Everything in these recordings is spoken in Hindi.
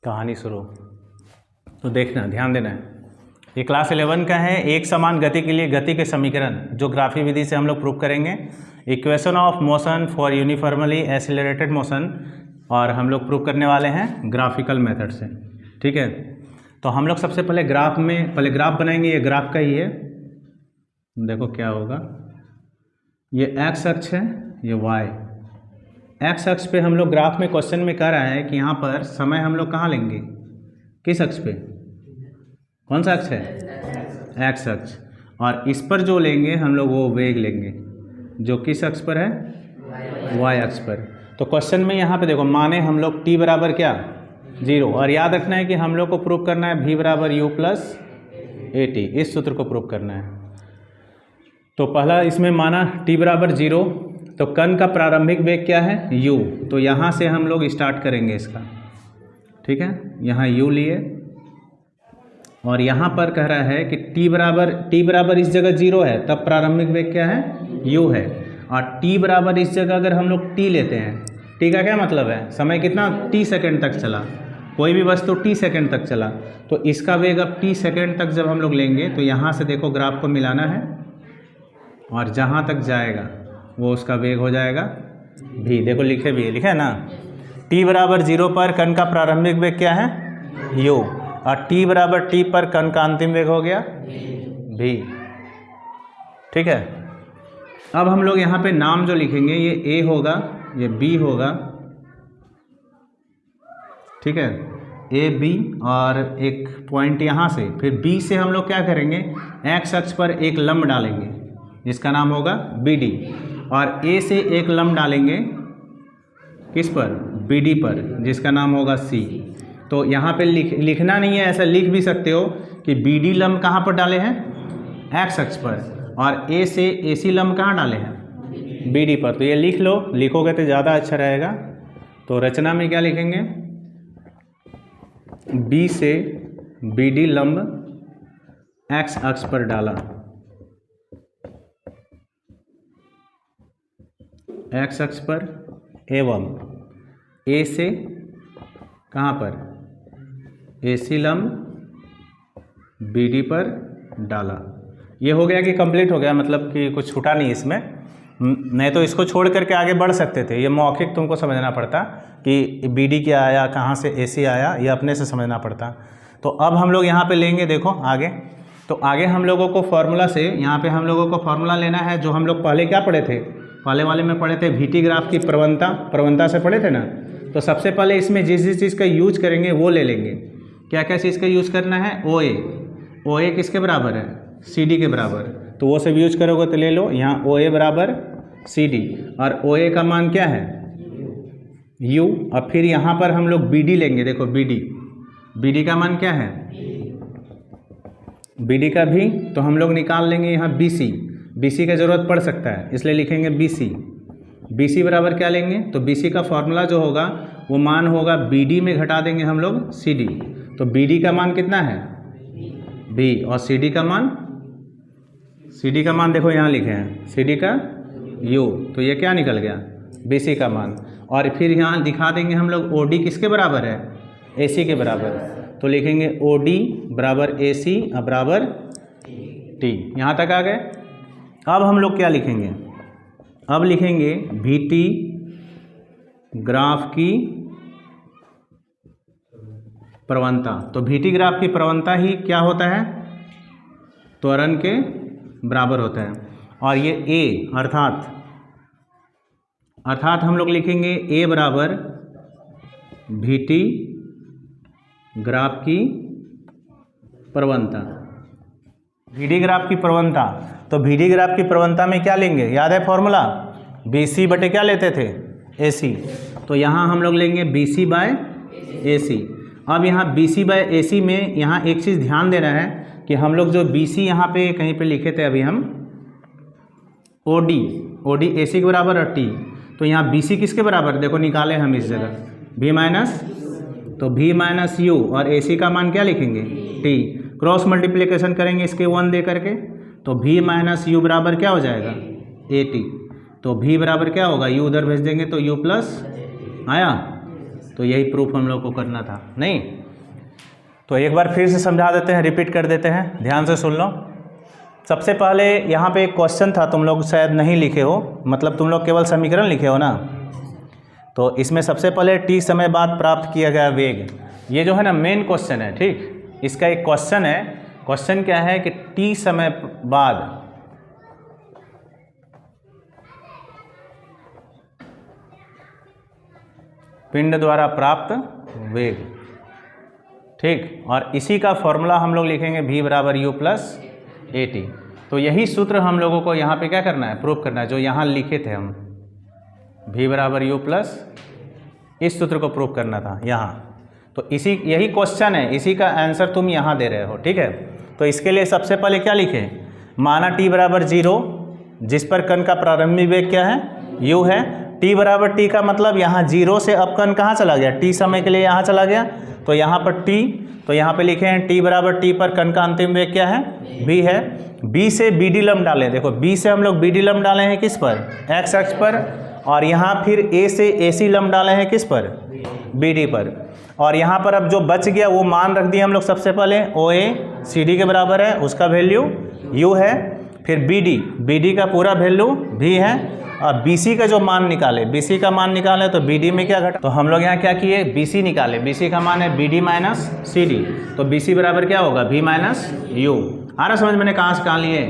कहानी शुरू। तो देखना, ध्यान देना है, ये क्लास 11 का है। एक समान गति के लिए गति के समीकरण जो ग्राफी विधि से हम लोग प्रूव करेंगे। Equation of motion for uniformly accelerated motion, और हम लोग प्रूव करने वाले हैं ग्राफिकल मेथड से। ठीक है, तो हम लोग सबसे पहले ग्राफ बनाएंगे। ये ग्राफ का ही है, देखो क्या होगा। ये एक्स अक्ष है, ये वाई एक्स अक्ष पे हम लोग ग्राफ में क्वेश्चन में कह रहा है कि यहाँ पर समय हम लोग कहाँ लेंगे, किस अक्ष पे, कौन सा अक्ष है, एक्स अक्ष। और इस पर जो लेंगे हम लोग वो वेग लेंगे जो किस अक्ष पर है, वाई अक्ष पर। तो क्वेश्चन में यहाँ पे देखो, माने हम लोग t बराबर क्या 0, और याद रखना है कि हम लोग को प्रूव करना है v बराबर u प्लस at, इस सूत्र को प्रूव करना है। तो पहला इसमें माना t बराबर 0, तो कण का प्रारंभिक वेग क्या है u, तो यहाँ से हम लोग स्टार्ट करेंगे इसका। ठीक है, यहाँ u लिए, और यहाँ पर कह रहा है कि t बराबर इस जगह 0 है, तब प्रारंभिक वेग क्या है u है। और t बराबर इस जगह अगर हम लोग t लेते हैं, t का क्या मतलब है, समय कितना t सेकंड तक चला, कोई भी वस्तु t सेकंड तक चला, तो इसका वेग अब t सेकंड तक जब हम लोग लेंगे तो यहाँ से देखो ग्राफ को मिलाना है, और जहाँ तक जाएगा वो उसका वेग हो जाएगा v। देखो लिखे भी है, लिखा है ना, t बराबर 0 पर कण का प्रारंभिक वेग क्या है u, और t बराबर t पर कण का अंतिम वेग हो गया v। ठीक है, अब हम लोग यहाँ पे नाम जो लिखेंगे, ये a होगा, ये b होगा। ठीक है, a b, और एक पॉइंट यहाँ से, फिर b से हम लोग क्या करेंगे, x अक्ष पर एक लंब डालेंगे जिसका नाम होगा bd, और a से एक लंब डालेंगे किस पर, bd पर, जिसका नाम होगा c। तो यहाँ पे लिखना नहीं है, ऐसा लिख भी सकते हो कि bd लंब कहाँ पर डाले हैं, x अक्ष पर, और a से ac लंब कहाँ डाले हैं, bd पर। तो ये लिख लो, लिखोगे तो ज़्यादा अच्छा रहेगा। तो रचना में क्या लिखेंगे, b से bd लंब x अक्ष पर डाला, x अक्ष पर, एवं a से कहाँ पर, ac लंब bd पर डाला। ये हो गया कि कंप्लीट हो गया, मतलब कि कुछ छूटा नहीं इसमें। नहीं तो इसको छोड़ करके आगे बढ़ सकते थे, ये मौखिक तुमको समझना पड़ता कि bd क्या आया, कहाँ से ac आया, ये अपने से समझना पड़ता। तो अब हम लोग यहाँ पे लेंगे, देखो आगे। तो आगे हम लोगों को फॉर्मूला से, यहाँ पे हम लोगों को फॉर्मूला लेना है जो हम लोग पहले क्या पढ़े थे, पहले वाले में पढ़े थे vt ग्राफ की प्रवणता से पढ़े थे ना। तो सबसे पहले इसमें जिस चीज़ का यूज करेंगे वो ले लेंगे। क्या क्या चीज़ का यूज करना है, OA किसके बराबर है, CD के बराबर। तो वो सब यूज करोगे तो ले लो, यहाँ OA बराबर CD, और OA का मान क्या है U, और फिर यहाँ पर हम लोग BD लेंगे। देखो BD का मान क्या है, BD का भी तो हम लोग निकाल लेंगे यहाँ BC का ज़रूरत पड़ सकता है, इसलिए लिखेंगे BC बराबर क्या लेंगे, तो BC का फॉर्मूला जो होगा वो मान होगा BD में घटा देंगे हम लोग CD। तो BD का मान कितना है B, और CD का मान देखो यहाँ लिखे हैं, CD का U, तो ये क्या निकल गया BC का मान। और फिर यहाँ दिखा देंगे हम लोग OD किसके बराबर है, AC के बराबर। तो लिखेंगे OD बराबर AC बराबर T। यहाँ तक आ गए। अब हम लोग क्या लिखेंगे, अब लिखेंगे VT ग्राफ की प्रवणता। तो VT ग्राफ की प्रवणता ही क्या होता है, त्वरण के बराबर होता है। और ये A अर्थात हम लोग लिखेंगे A बराबर VT ग्राफ की प्रवणता, VD ग्राफ की प्रवणता। तो VD ग्राफ की प्रवणता में क्या लेंगे, याद है फॉर्मूला, BC बटे क्या लेते थे, AC। तो यहाँ हम लोग लेंगे BC बाय AC। अब यहाँ BC बाय AC में यहाँ एक चीज़ ध्यान देना है कि हम लोग जो BC यहाँ पे कहीं पे लिखे थे, अभी हम OD AC के बराबर और T। तो यहाँ BC किसके बराबर, देखो निकाले हम इस जगह V माइनस, तो V माइनस U, और AC का मान क्या लिखेंगे T। क्रॉस मल्टीप्लिकेशन करेंगे इसके 1 दे करके, तो V माइनस U बराबर क्या हो जाएगा AT। तो V बराबर क्या होगा, U उधर भेज देंगे तो U प्लस आया, तो यही प्रूफ हम लोग को करना था, नहीं? तो एक बार फिर से समझा देते हैं, रिपीट कर देते हैं, ध्यान से सुन लो। सबसे पहले यहाँ पे एक क्वेश्चन था, तुम लोग शायद नहीं लिखे हो, मतलब तुम लोग केवल समीकरण लिखे हो ना। तो इसमें सबसे पहले t समय बाद प्राप्त किया गया वेग, ये जो है ना मेन क्वेश्चन है, ठीक? इसका एक क्वेश्चन है। क्वेश्चन क्या है कि t समय बाद पिंड द्वारा प्राप्त वेग, ठीक? और इसी का फॉर्मूला हम लोग लिखेंगे v बराबर u प्लस ए टी। तो यही सूत्र हम लोगों को यहाँ पे क्या करना है, प्रूफ करना है, जो यहाँ लिखे थे हम, v बराबर u प्लस, इस सूत्र को प्रूफ करना था यहाँ। तो यही क्वेश्चन है, इसी का आंसर तुम यहाँ दे रहे हो, ठीक है? तो इसके लिए सबसे पहले क्या लिखें, माना t बराबर 0, जिस पर कण का प्रारंभिक वेग क्या है, u है। t बराबर t का मतलब यहाँ 0 से अब कण कहाँ चला गया, t समय के लिए यहाँ चला गया, तो यहाँ पर t, तो यहाँ पे लिखे हैं t बराबर t पर कण का अंतिम वेग क्या है, v है। b से bd लंब डालें, देखो b से हम लोग bd लंब डाले हैं किस पर, x अक्ष पर, और यहाँ फिर a से ac लंब डाले हैं किस पर, bd पर। और यहाँ पर अब जो बच गया वो मान रख दिए हम लोग सबसे पहले, OA CD के बराबर है, उसका वैल्यू u है। फिर BD का पूरा वैल्यू v है। और BC का जो मान निकाले, BC का मान निकाले तो BD में क्या घटा, तो हम लोग यहाँ क्या किए, BC निकाले, BC का मान है BD माइनस CD, तो BC बराबर क्या होगा, V माइनस U। आ रहा समझ, मैंने कहाँ से कहाँ लिए,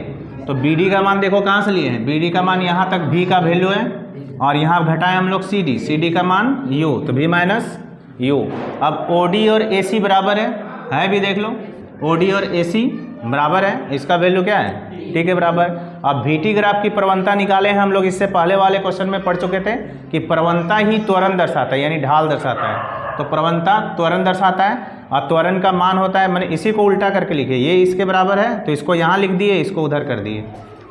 तो BD का मान देखो कहाँ से लिए हैं, BD का मान यहाँ तक V का वैल्यू है, और यहाँ घटाए हम लोग CD का मान U, तो V माइनस U। अब OD और AC बराबर है भी, देख लो OD और AC बराबर है, इसका वैल्यू क्या है, t के बराबर। अब VT ग्राफ की प्रवणता निकाले हैं हम लोग, इससे पहले वाले क्वेश्चन में पढ़ चुके थे कि प्रवणता ही त्वरण दर्शाता है, यानी ढाल दर्शाता है। तो प्रवणता त्वरण दर्शाता है, और त्वरण का मान होता है, मैंने इसी को उल्टा करके लिखे, ये इसके बराबर है तो इसको यहाँ लिख दिए, इसको उधर कर दिए,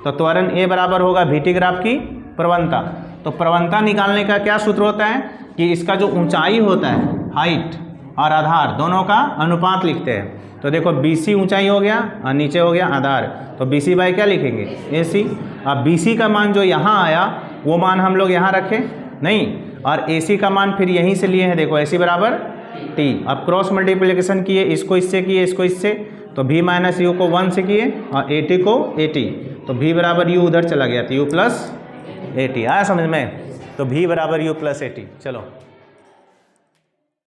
तो त्वरण A बराबर होगा VT ग्राफ की प्रवणता। तो प्रवणता निकालने का क्या सूत्र होता है कि इसका जो ऊंचाई होता है, हाइट और आधार दोनों का अनुपात लिखते हैं। तो देखो BC ऊंचाई हो गया और नीचे हो गया आधार, तो BC बाई क्या लिखेंगे, AC। अब BC का मान जो यहाँ आया वो मान हम लोग यहाँ रखें नहीं, और AC का मान फिर यहीं से लिए हैं, देखो AC बराबर T। अब क्रॉस मल्टीप्लिकेशन किए, इसको इससे किए, इसको इससे, तो V माइनस U को 1 से किए और AT को AT, तो V बराबर U उधर चला गया, तो U प्लस AT। आया समझ में, तो V बराबर U प्लस AT। चलो